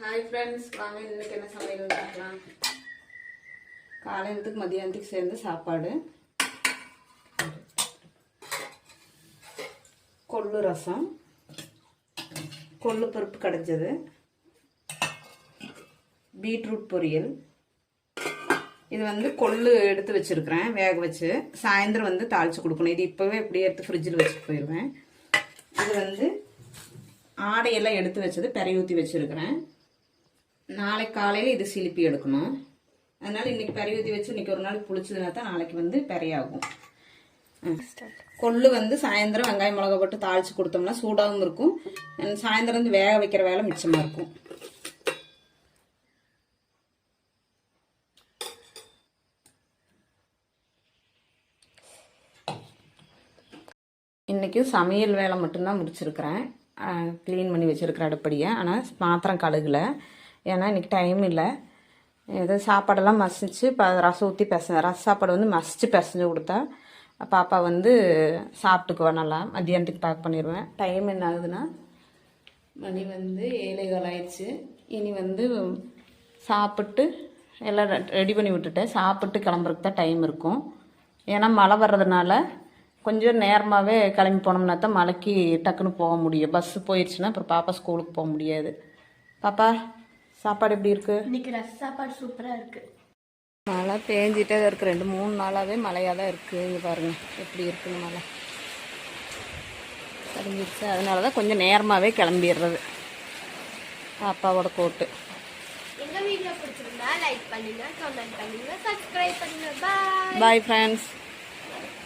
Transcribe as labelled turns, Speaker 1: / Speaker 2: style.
Speaker 1: Hi friends, வாங்க இன்னைக்கு என்ன சமையல் பார்க்கலாம். காலையிலத்துக்கு மதியானத்துக்கு சேர்ந்து சாப்பாடு, கொள்ளு ரசம், கொள்ளு பருப்பு கடைஞ்சது, பீட்ரூட் பொரியல். இது கொள்ளு எடுத்து வச்சிருக்கிறேன் வேக வச்சு. சாயந்தரம் தாளிச்சு கொடுக்கணும். இது இப்போவே இப்படியே எடுத்து ஃப்ரிட்ஜில் வச்சுட்டு போயிடுவேன். இது ஆடையெல்லாம் எடுத்து வச்சது பெரிய ஊற்றி வச்சுருக்கிறேன். நாளைக்கு காலையில் இது சிலிப்பி எடுக்கணும். அதனால் இன்றைக்கி பெரிய ஊற்றி வச்சு இன்றைக்கி ஒரு நாளைக்கு புளிச்சதுனா தான் நாளைக்கு பெரியாகும். கொள்ளு சாயந்தரம் வெங்காயம் மிளகா போட்டு தாளித்து கொடுத்தோம்னா சூடாகவும் இருக்கும். சாயந்தரம் வேக வைக்கிற வேலை மிச்சமாக இருக்கும். இன்றைக்கும் சமையல் வேலை மட்டும்தான் முடிச்சிருக்கிறேன். க்ளீன் பண்ணி வச்சுருக்கிறேன் அடுப்படியை. ஆனால் பாத்திரம் கழுகலை, ஏன்னா இன்றைக்கி டைம் இல்லை. ஏதோ சாப்பாடெல்லாம் மசிச்சு இப்போ ரசம் ஊற்றி ரச சாப்பாடு மசிச்சு பிசைஞ்சு கொடுத்தா பாப்பா சாப்பிட்டுக்குவேன். நல்லா மதியானத்துக்கு பேக் பண்ணிடுவேன். டைம் என்ன ஆகுதுன்னா மணி 7:15 ஆயிடுச்சு. இனி சாப்பிட்டு எல்லாம் ரெடி பண்ணி விட்டுட்டேன். சாப்பிட்டு கிளம்புறதுக்கு தான் டைம் இருக்கும். ஏன்னா மழை வர்றதுனால கொஞ்சம் நேரமாகவே கிளம்பி போனோம்னா தான் மழைக்கு டக்குன்னு போக முடியும். பஸ்ஸு போயிடுச்சுன்னா அப்புறம் பாப்பா ஸ்கூலுக்கு போக முடியாது. பாப்பா சாப்பாடு எப்படி இருக்குது?
Speaker 2: இன்னைக்கு ரச சாப்பாடு சூப்பராக இருக்குது.
Speaker 1: மழை பேஞ்சிட்டே தான் இருக்குது. 2-3 நாளாகவே மழையாக தான் இருக்குது. இங்கே பாருங்கள் எப்படி இருக்குன்னு மழை கடிஞ்சிடுச்சு. அதனால தான் கொஞ்சம் நேரமாகவே கிளம்பிடுறது. பாப்பாவோட கோட்டு.
Speaker 2: எங்கள் வீடியோ பிடிச்சிருந்தா லைக் பண்ணுங்கள், கமெண்ட் பண்ணுங்கள், சப்ஸ்கிரைப் பண்ணுங்கள். பாய்
Speaker 1: பாய் ஃப்ரெண்ட்ஸ்.